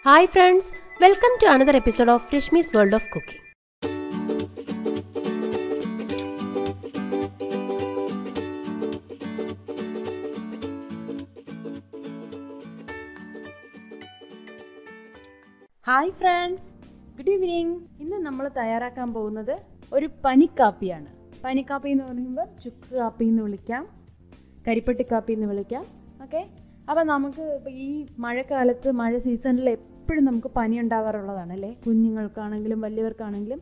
Hi friends, welcome to another episode of Rishmi's World of Cooking. Hi friends, good evening. ഇന്ന് നമ്മൾ തയ്യാറാക്കാൻ പോകുന്നത് ഒരു പനിക്കാപ്പിയാണ്. പനിക്കാപ്പി എന്ന് പറയുമ്പോൾ ചുക്ക് കാപ്പി എന്ന് വിളിക്കാം, കരിപ്പട്ടി കാപ്പി എന്ന് വിളിക്കാം. ഓക്കെ, അപ്പോൾ നമുക്ക് ഇപ്പോൾ ഈ മഴക്കാലത്ത് മഴ സീസണിൽ എപ്പോഴും നമുക്ക് പനി ഉണ്ടാവാറുള്ളതാണ് അല്ലേ. കുഞ്ഞുങ്ങൾക്കാണെങ്കിലും വലിയവർക്കാണെങ്കിലും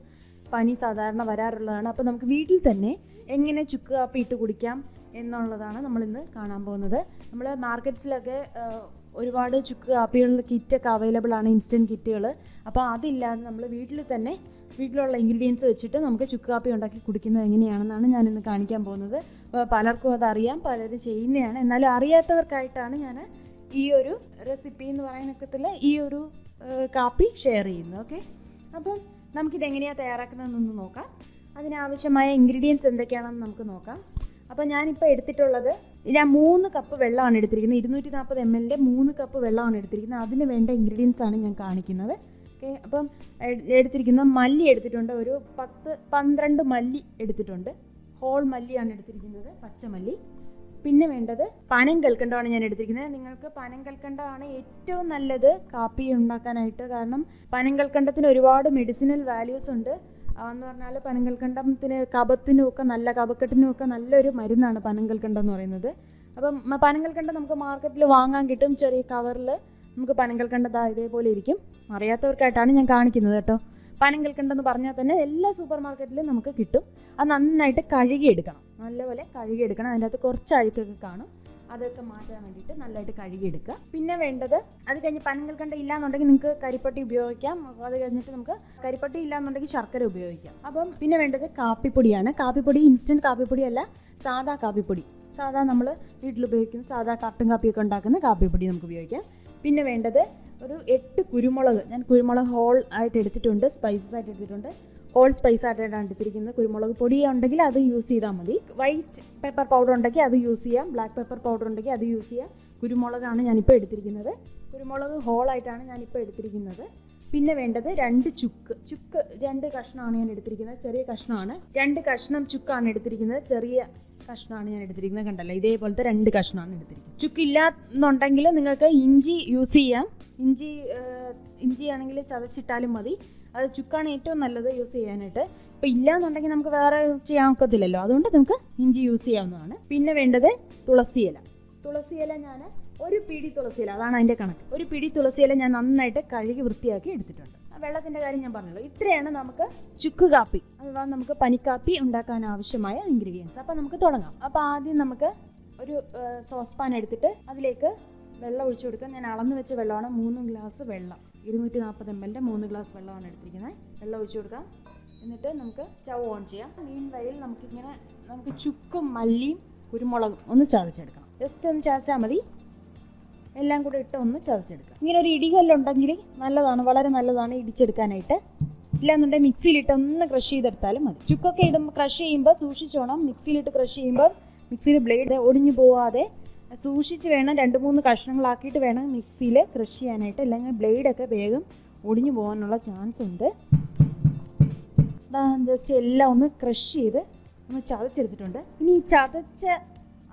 പനി സാധാരണ വരാറുള്ളതാണ്. അപ്പോൾ നമുക്ക് വീട്ടിൽ തന്നെ എങ്ങനെ ചുക്ക് കാപ്പി ഇട്ട് കുടിക്കാം എന്നുള്ളതാണ് നമ്മളിന്ന് കാണാൻ പോകുന്നത്. നമ്മൾ മാർക്കറ്റ്സിലൊക്കെ ഒരുപാട് ചുക്ക് കാപ്പികളുടെ കിറ്റൊക്കെ അവൈലബിൾ ആണ്, ഇൻസ്റ്റൻറ്റ് കിറ്റുകൾ. അപ്പോൾ അതില്ലാതെ നമ്മൾ വീട്ടിൽ തന്നെ വീട്ടിലുള്ള ഇൻഗ്രീഡിയൻസ് വെച്ചിട്ട് നമുക്ക് ചുക്ക് കാപ്പി ഉണ്ടാക്കി കുടിക്കുന്നത് എങ്ങനെയാണെന്നാണ് ഞാനിന്ന് കാണിക്കാൻ പോകുന്നത്. പലർക്കും അതറിയാം, പലരും ചെയ്യുന്നതാണ്. എന്നാലും അറിയാത്തവർക്കായിട്ടാണ് ഞാൻ ഈ ഒരു റെസിപ്പി എന്ന് പറയാനൊക്കത്തിൽ ഈ ഒരു കാപ്പി ഷെയർ ചെയ്യുന്നത്. ഓക്കെ, അപ്പം നമുക്കിതെങ്ങനെയാണ് തയ്യാറാക്കുന്നതെന്നൊന്ന് നോക്കാം. അതിനാവശ്യമായ ഇൻഗ്രീഡിയൻസ് എന്തൊക്കെയാണെന്ന് നമുക്ക് നോക്കാം. അപ്പോൾ ഞാനിപ്പോൾ എടുത്തിട്ടുള്ളത്, ഞാൻ 3 കപ്പ് വെള്ളമാണ് എടുത്തിരിക്കുന്നത്. 240 ml 3 കപ്പ് വെള്ളമാണ് എടുത്തിരിക്കുന്നത്. അതിന് വേണ്ട ഇൻഗ്രീഡിയൻസ് ആണ് ഞാൻ കാണിക്കുന്നത്. ഓക്കെ, അപ്പം എടുത്തിരിക്കുന്ന മല്ലി എടുത്തിട്ടുണ്ട്, ഒരു 10-12 മല്ലി എടുത്തിട്ടുണ്ട്. ഹോൾ മല്ലിയാണ് എടുത്തിരിക്കുന്നത്, പച്ചമല്ലി. പിന്നെ വേണ്ടത് പനം കൽക്കണ്ടമാണ് ഞാൻ എടുത്തിരിക്കുന്നത്. നിങ്ങൾക്ക് പനം കൽക്കണ്ടമാണ് ഏറ്റവും നല്ലത് കാപ്പി ഉണ്ടാക്കാനായിട്ട്. കാരണം പനം കൽക്കണ്ടത്തിന് ഒരുപാട് മെഡിസിനൽ വാല്യൂസ് ഉണ്ട്. എന്ന് പറഞ്ഞാൽ പനങ്കൽക്കണ്ടത്തിന് കഫത്തിനും ഒക്കെ നല്ല, കഫക്കെട്ടിനും ഒക്കെ നല്ലൊരു മരുന്നാണ് പനങ്കൽക്കണ്ടം എന്ന് പറയുന്നത്. അപ്പം പനങ്കൽക്കണ്ടം നമുക്ക് മാർക്കറ്റിൽ വാങ്ങാൻ കിട്ടും, ചെറിയ കവറിൽ നമുക്ക് പനങ്കൽക്കണ്ടം ഇതേപോലെ ഇരിക്കും. അറിയാത്തവർക്കായിട്ടാണ് ഞാൻ കാണിക്കുന്നത് കേട്ടോ. പനങ്കൽക്കണ്ടം എന്ന് പറഞ്ഞാൽ തന്നെ എല്ലാ സൂപ്പർ മാർക്കറ്റിലും നമുക്ക് കിട്ടും. അത് നന്നായിട്ട് കഴുകിയെടുക്കണം, നല്ലപോലെ കഴുകിയെടുക്കണം. അതിൻ്റെ അകത്ത് കുറച്ച് അഴുക്കൊക്കെ കാണും, അതൊക്കെ മാറ്റാൻ വേണ്ടിയിട്ട് നല്ലതായിട്ട് കഴുകിയെടുക്കുക. പിന്നെ വേണ്ടത്, അത് കഴിഞ്ഞ് പനങ്കൽക്കണ്ടം ഇല്ലാന്നുണ്ടെങ്കിൽ നിങ്ങൾക്ക് കരിപ്പട്ടി ഉപയോഗിക്കാം. അത് കഴിഞ്ഞിട്ട് നമുക്ക് കരിപ്പട്ടി ഇല്ലാന്നുണ്ടെങ്കിൽ ശർക്കര ഉപയോഗിക്കാം. അപ്പം പിന്നെ വേണ്ടത് കാപ്പിപ്പൊടിയാണ്. കാപ്പിപ്പൊടി ഇൻസ്റ്റൻറ്റ് കാപ്പിപ്പൊടി അല്ല, സാധാ കാപ്പിപ്പൊടി, സാധാ നമ്മൾ വീട്ടിൽ ഉപയോഗിക്കുന്ന സാധാ കട്ടൻ കാപ്പിയൊക്കെ ഉണ്ടാക്കുന്ന കാപ്പിപ്പൊടി നമുക്ക് ഉപയോഗിക്കാം. പിന്നെ വേണ്ടത് ഒരു 8 കുരുമുളക്. ഞാൻ കുരുമുളക് ഹോൾ ആയിട്ട് എടുത്തിട്ടുണ്ട്, സ്പൈസസ് ആയിട്ട് എടുത്തിട്ടുണ്ട്. ഹോൾ സ്പൈസ് ആയിട്ടാണ് എടുത്തിരിക്കുന്നത്. കുരുമുളക് പൊടി ഉണ്ടെങ്കിൽ അത് യൂസ് ചെയ്താൽ മതി. വൈറ്റ് പെപ്പർ പൗഡർ ഉണ്ടെങ്കിൽ അത് യൂസ് ചെയ്യാം, ബ്ലാക്ക് പെപ്പർ പൗഡർ ഉണ്ടെങ്കിൽ അത് യൂസ് ചെയ്യാം. കുരുമുളകാണ് ഞാനിപ്പോൾ എടുത്തിരിക്കുന്നത്. കുരുമുളക് ഹോളായിട്ടാണ് ഞാനിപ്പോൾ എടുത്തിരിക്കുന്നത്. പിന്നെ വേണ്ടത് 2 ചുക്ക്. 2 കഷ്ണമാണ് ഞാൻ എടുത്തിരിക്കുന്നത്, ചെറിയ കഷ്ണമാണ്. 2 കഷ്ണം ചുക്കാണ് എടുത്തിരിക്കുന്നത്, ചെറിയ കഷ്ണമാണ് ഞാൻ എടുത്തിരിക്കുന്നത്. കണ്ടല്ലോ, ഇതേപോലത്തെ 2 കഷ്ണമാണ് എടുത്തിരിക്കുന്നത്. ചുക്കില്ലാന്നുണ്ടെങ്കിൽ നിങ്ങൾക്ക് ഇഞ്ചി യൂസ് ചെയ്യാം. ഇഞ്ചി ആണെങ്കിൽ ചതച്ചിട്ടാലും മതി. അത് ചുക്കാണ് ഏറ്റവും നല്ലത് യൂസ് ചെയ്യാനായിട്ട്. ഇപ്പം ഇല്ലയെന്നുണ്ടെങ്കിൽ നമുക്ക് വേറെ ചെയ്യാൻ ഒക്കത്തില്ലല്ലോ, അതുകൊണ്ട് നമുക്ക് ഇഞ്ചി യൂസ് ചെയ്യാവുന്നതാണ്. പിന്നെ വേണ്ടത് തുളസിയില. തുളസിയില ഞാൻ ഒരു പിടി തുളസിയില, അതാണ് അതിൻ്റെ കണക്ക്. ഒരു പിടി തുളസിയില ഞാൻ നന്നായിട്ട് കഴുകി വൃത്തിയാക്കി എടുത്തിട്ടുണ്ട്. വെള്ളത്തിൻ്റെ കാര്യം ഞാൻ പറഞ്ഞല്ലോ. ഇത്രയാണ് നമുക്ക് ചുക്ക് കാപ്പി അഥവാ നമുക്ക് പനിക്കാപ്പി ഉണ്ടാക്കാൻ ആവശ്യമായ ഇൻഗ്രീഡിയൻസ്. അപ്പോൾ നമുക്ക് തുടങ്ങാം. അപ്പോൾ ആദ്യം നമുക്ക് ഒരു സോസ് പാൻ എടുത്തിട്ട് അതിലേക്ക് വെള്ളം ഒഴിച്ചു കൊടുക്കാം. ഞാൻ അളന്ന് വെച്ച വെള്ളമാണ്, 3 ഗ്ലാസ് വെള്ളം. 240 ml 3 ഗ്ലാസ് വെള്ളമാണ് എടുത്തിരിക്കുന്നത്. വെള്ളം ഒഴിച്ചു കൊടുക്കാം. എന്നിട്ട് നമുക്ക് സ്റ്റൗ ഓൺ ചെയ്യാം. മീൻ വഴിയിൽ നമുക്ക് ചുക്കും മല്ലിയും കുരുമുളകും ഒന്ന് ചതച്ചെടുക്കണം. ജസ്റ്റ് ഒന്ന് ചതച്ചാൽ മതി, എല്ലാം കൂടെ ഇട്ട് ഒന്ന് ചതച്ചെടുക്കാം. ഇങ്ങനെ ഒരു ഇടികല്ലുണ്ടെങ്കിൽ നല്ലതാണ്, വളരെ നല്ലതാണ് ഇടിച്ചെടുക്കാനായിട്ട്. ഇല്ലാന്നുണ്ടെങ്കിൽ മിക്സിയിലിട്ട് ഒന്ന് ക്രഷ് ചെയ്തെടുത്താലും മതി. ചുക്കൊക്കെ ക്രഷ് ചെയ്യുമ്പോൾ സൂക്ഷിച്ചോണം. മിക്സിയിലിട്ട് ക്രഷ് ചെയ്യുമ്പോൾ മിക്സിയിൽ ബ്ലേഡ് ഒടിഞ്ഞു പോവാതെ സൂക്ഷിച്ച് വേണം, 2-3 കഷ്ണങ്ങളാക്കിയിട്ട് വേണം മിക്സിയിൽ ക്രഷ് ചെയ്യാനായിട്ട്. അല്ലെങ്കിൽ ബ്ലേഡൊക്കെ വേഗം ഒടിഞ്ഞു പോകാനുള്ള ചാൻസ് ഉണ്ട്. ജസ്റ്റ് എല്ലാം ഒന്ന് ക്രഷ് ചെയ്ത് ഒന്ന് ചതച്ചെടുത്തിട്ടുണ്ട്. ഇനി ഈ ചതച്ച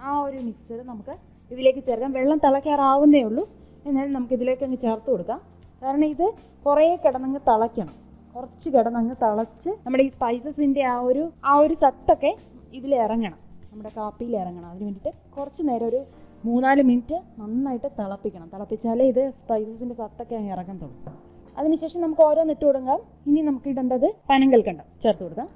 ആ ഒരു മിക്സർ നമുക്ക് ഇതിലേക്ക് ചേർക്കാം. വെള്ളം തിളയ്ക്കാറാവുന്നേ ഉള്ളൂ, എന്നാലും നമുക്ക് ഇതിലേക്ക് അങ്ങ് ചേർത്ത് കൊടുക്കാം. കാരണം ഇത് കുറേ കിടന്നങ്ങ് തിളയ്ക്കണം. കുറച്ച് കിടന്നങ്ങ് തിളച്ച് നമ്മുടെ ഈ സ്പൈസസിൻ്റെ ആ ഒരു സത്തൊക്കെ ഇതിൽ ഇറങ്ങണം, നമ്മുടെ കാപ്പിയിൽ ഇറങ്ങണം. അതിന് വേണ്ടിയിട്ട് കുറച്ച് നേരം, ഒരു 3-4 മിനിറ്റ് നന്നായിട്ട് തിളപ്പിക്കണം. തിളപ്പിച്ചാലേ ഇത് സ്പൈസസിൻ്റെ സത്തൊക്കെ അങ്ങ് ഇറങ്ങത്തുള്ളൂ. അതിനുശേഷം നമുക്ക് ഓരോന്നിട്ട് കൊടുക്കാം. ഇനി നമുക്ക് ഇടേണ്ടത് പനങ്കൽക്കണ്ടം ചേർത്ത് കൊടുക്കാം.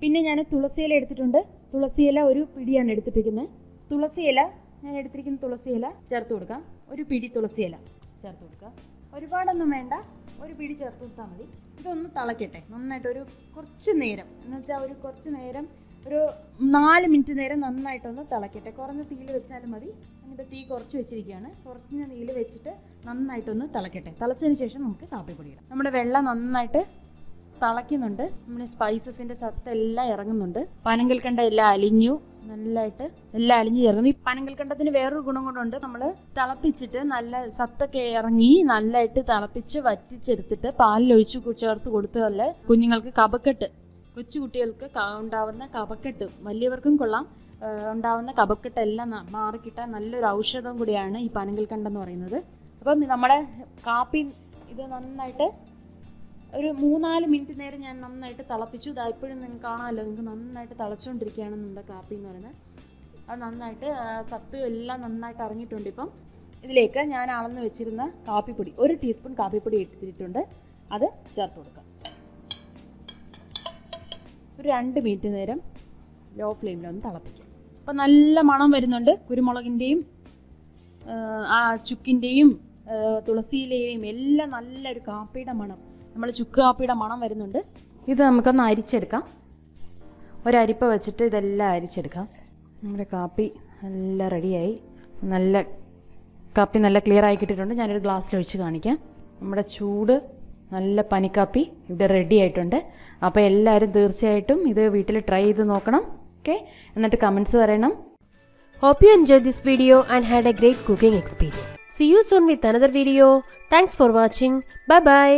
പിന്നെ ഞാൻ തുളസിയില എടുത്തിട്ടുണ്ട്. തുളസിയില ഒരു പിടിയാണ് എടുത്തിട്ടിരിക്കുന്നത്. തുളസിയില ഞാൻ എടുത്തിരിക്കുന്ന തുളസിയില ചേർത്ത് കൊടുക്കാം. ഒരു പിടി തുളസിയില ചേർത്ത് കൊടുക്കാം. ഒരുപാടൊന്നും വേണ്ട, ഒരു പിടി ചേർത്ത് കൊടുത്താൽ മതി. ഇതൊന്ന് തിളക്കട്ടെ നന്നായിട്ട്, ഒരു കുറച്ച് നേരം, എന്ന് വെച്ചാൽ കുറച്ച് നേരം, ഒരു 4 മിനിറ്റ് നേരം നന്നായിട്ടൊന്ന് തിളക്കട്ടെ. കുറഞ്ഞ തീയിൽ വെച്ചാലും മതി. ഞാനിപ്പോൾ തീ കുറച്ച് വെച്ചിരിക്കുകയാണ്. കുറഞ്ഞ തീയിൽ വെച്ചിട്ട് നന്നായിട്ടൊന്ന് തിളക്കട്ടെ. തിളച്ചതിന് ശേഷം നമുക്ക് കാപ്പിപ്പൊടി ഇടാം. നമ്മുടെ വെള്ളം നന്നായിട്ട് തിളയ്ക്കുന്നുണ്ട്. നമ്മുടെ സ്പൈസസിൻ്റെ സത്തെല്ലാം ഇറങ്ങുന്നുണ്ട്. പനങ്കൽക്കണ്ട എല്ലാം അലിഞ്ഞു, നല്ലതായിട്ട് എല്ലാം അലിഞ്ഞ് ചേർക്കും. ഈ പനങ്കൽക്കണ്ടത്തിന് വേറൊരു ഗുണം കൊണ്ടുണ്ട്. നമ്മൾ തിളപ്പിച്ചിട്ട് നല്ല സത്തൊക്കെ ഇറങ്ങി നല്ലതായിട്ട് തിളപ്പിച്ച് വറ്റിച്ചെടുത്തിട്ട് പാലിലൊഴിച്ച് ചേർത്ത് കൊടുത്താൽ കുഞ്ഞുങ്ങൾക്ക് കഫക്കെട്ട്, കൊച്ചു കുട്ടികൾക്ക് ഉണ്ടാവുന്ന കഫക്കെട്ട്, വലിയവർക്കും കൊള്ളാം, ഉണ്ടാവുന്ന കഫക്കെട്ടെല്ലാം മാറിക്കിട്ടാൻ നല്ലൊരു ഔഷധം കൂടിയാണ് ഈ പനങ്കൽക്കണ്ടം എന്ന് പറയുന്നത്. അപ്പം നമ്മുടെ കാപ്പി ഇത് നന്നായിട്ട് ഒരു 3-4 മിനിറ്റ് നേരം ഞാൻ നന്നായിട്ട് തിളപ്പിച്ചു. ഇപ്പോഴും നിങ്ങൾക്ക് കാണാമല്ലോ, നിങ്ങൾക്ക് നന്നായിട്ട് തിളച്ചുകൊണ്ടിരിക്കുകയാണ് നമ്മുടെ കാപ്പി എന്ന് പറയുന്നത്. അത് നന്നായിട്ട് സത്ത് എല്ലാം നന്നായിട്ട് ഇറങ്ങിയിട്ടുണ്ട്. ഇപ്പം ഇതിലേക്ക് ഞാൻ അളന്ന് വെച്ചിരുന്ന കാപ്പിപ്പൊടി 1 ടീസ്പൂൺ കാപ്പിപ്പൊടി ഇട്ടിട്ടുണ്ട്. അത് ചേർത്ത് കൊടുക്കാം. ഒരു 2 മിനിറ്റ് നേരം ലോ ഫ്ലെയിമിലൊന്ന് തിളപ്പിക്കാം. അപ്പം നല്ല മണം വരുന്നുണ്ട്. കുരുമുളകിൻ്റെയും ആ ചുക്കിൻ്റെയും തുളസിയിലയും എല്ലാം നല്ലൊരു കാപ്പിയുടെ മണം, നമ്മൾ ചുക്ക് കാപ്പിയുടെ മണം വരുന്നുണ്ട്. ഇത് നമുക്കൊന്ന് അരിച്ചെടുക്കാം. ഒരരിപ്പ വെച്ചിട്ട് ഇതെല്ലാം അരിച്ചെടുക്കാം. നമ്മുടെ കാപ്പി നല്ല റെഡിയായി. നല്ല കാപ്പി നല്ല ക്ലിയർ ആയി കിട്ടിയിട്ടുണ്ട്. ഞാനൊരു ഗ്ലാസ്സിലൊഴിച്ച് കാണിക്കാം. നമ്മുടെ ചൂട് നല്ല പനിക്കാപ്പി ഇവിടെ റെഡി ആയിട്ടുണ്ട്. അപ്പോൾ എല്ലാവരും തീർച്ചയായിട്ടും ഇത് വീട്ടിൽ ട്രൈ ചെയ്ത് നോക്കണം. ഓക്കെ, എന്നിട്ട് കമൻസ് പറയണം. Hope you enjoyed this video and had a great cooking experience. See you soon with another video. Thanks for watching. Bye bye.